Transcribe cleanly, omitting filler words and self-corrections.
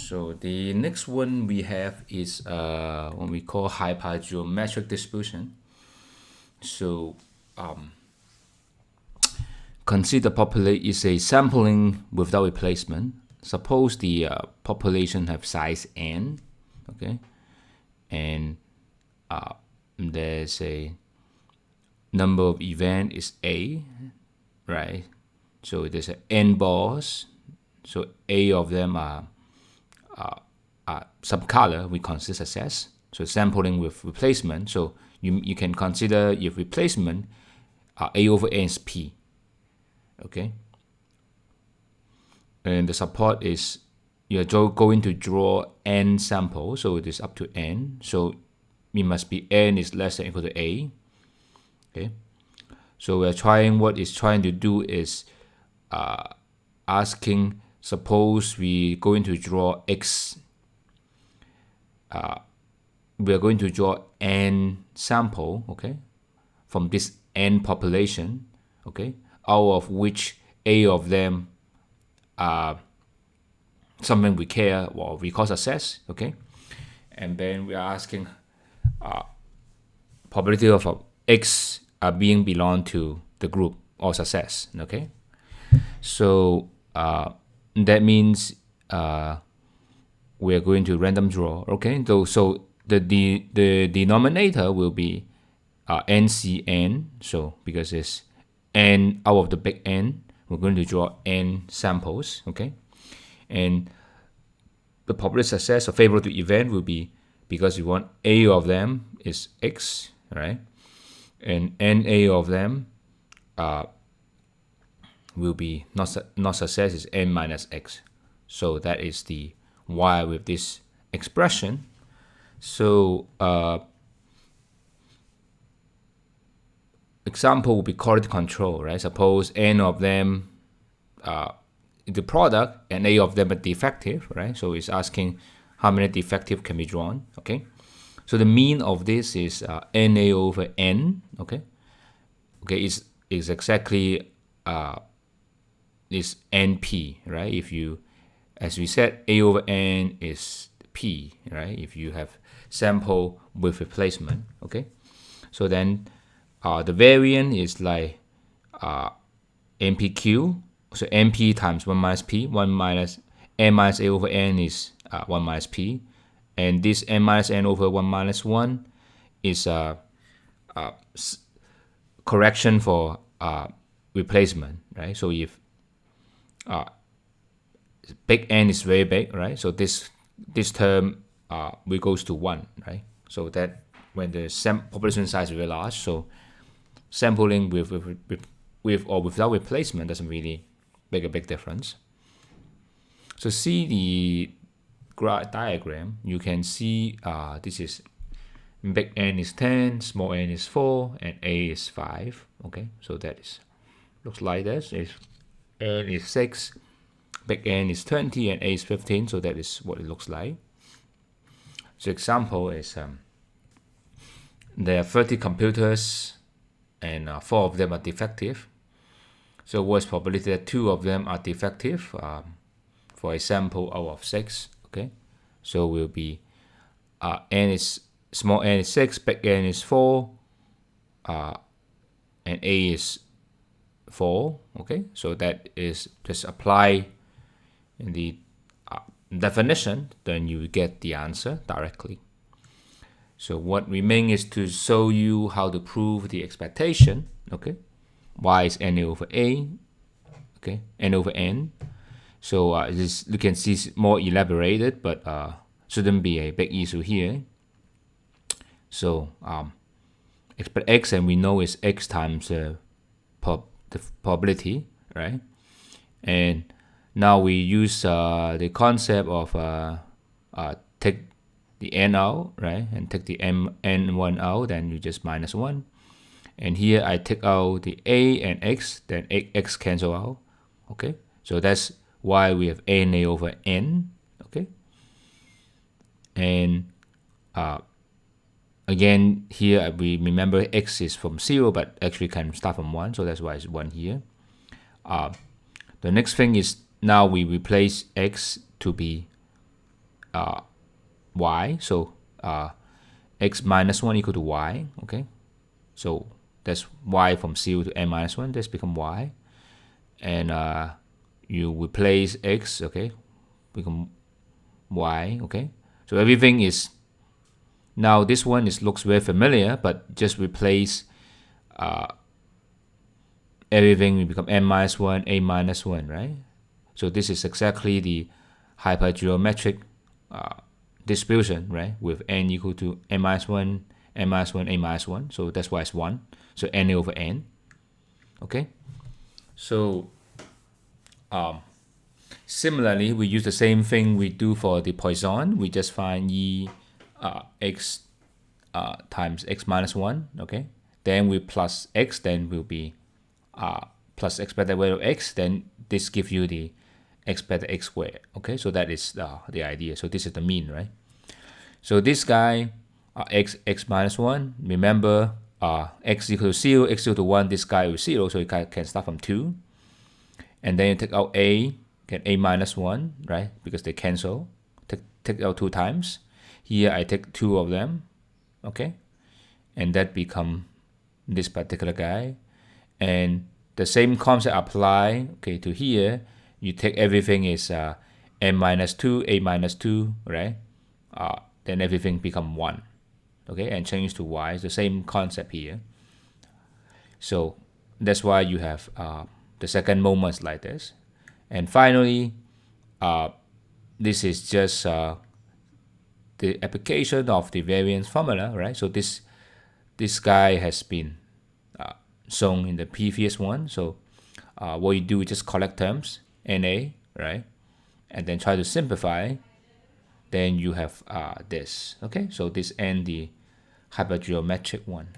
So the next one we have is what we call hypergeometric distribution. So consider population is a sampling without replacement. Suppose the population have size n, okay, and there's a number of event is a, right? So there's a n balls. So a of them are some color we consider success. So sampling with replacement. So you can consider if replacement a over n is p. Okay. And the support is you're going to draw n samples, so it is up to n. So it must be n is less than or equal to a. Okay. So we're trying what it's trying to do is asking, suppose we going to draw x. We are going to draw n sample, okay, from this n population, okay, out of which a of them are something we care or we call success, okay, and then we are asking probability of x being belong to the group or success, okay. So that means we are going to random draw, okay. So the denominator will be NCN. So because it's n out of the big N, we're going to draw n samples, okay. And the probability success or favorable to event will be, because we want a of them is x, right? And NA of them will be not success is n minus x. So that is the y with this expression. So example will be quality control, right? Suppose n of them the product and a of them are defective, right? So it's asking how many defective can be drawn, okay? So the mean of this is NA over n, okay? Okay, is exactly is NP, right? If you, as we said, A over n is P, right? If you have sample with replacement, okay? So then the variance is like NPQ. So NP times 1 minus P, 1 minus n minus A over n is 1 minus P. And this n minus n over 1 minus 1 is correction for replacement, right? So if big N is very big, right? So this term will goes to 1, right? So that when the population size is very large, so sampling with or without replacement doesn't really make a big difference. So see the diagram, you can see this is big N is 10, small n is 4, and A is 5. Okay, so that is looks like this. If N is 6, big N is 20, and A is 15. So that is what it looks like. So example is there are 30 computers, and 4 of them are defective. So what's probability that 2 of them are defective? For example, out of 6. Okay, so will be n is small n is 6, big N is 4, and A is 4. Okay, so that is just apply in the definition, then you get the answer directly. So what remains is to show you how to prove the expectation. Okay, y is n over a. Okay, n over n. So this you can see it's more elaborated, but shouldn't be a big issue here. So expect x, and we know is x times the probability, right? And now we use the concept of take the n out, right? And take the n1 out, then you just minus 1. And here I take out the a and x, then x cancel out. Okay, so that's why we have NA over n. Okay, and again here we remember x is from 0, but actually can start from 1, so that's why it's 1 here. The next thing is now we replace x to be y. So x minus 1 equal to y. Okay, so that's y from 0 to n minus 1. That's become y. And you replace x, okay, become y. Okay, so everything is, now this one looks very familiar, but just replace everything will become n minus 1, a minus 1, right? So this is exactly the hypergeometric distribution, right? With n equal to n minus 1, n minus 1, a minus 1. So that's why it's 1. So n over n. Okay. So similarly, we use the same thing we do for the Poisson. We just find e x times x minus 1. Okay. Then we plus x, then will be plus expected value of x. Then this gives you the expected x squared. Okay, so that is the idea. So this is the mean, right? So this guy, x minus 1, remember x equal to 0, x equal to 1, this guy is 0, so you can start from 2. And then you take out a, get a minus 1, right? Because they cancel. Take out 2 times. Here I take 2 of them, okay? And that become this particular guy. And the same concept apply, okay, to here. You take everything is n minus 2, a minus 2, right? Then everything become 1, okay, and change to y. It's the same concept here. So that's why you have the second moments like this. And finally, this is just the application of the variance formula, right? So this guy has been shown in the previous one. So what you do is just collect terms, NA, right? And then try to simplify. Then you have this, okay? So this and the hypergeometric one.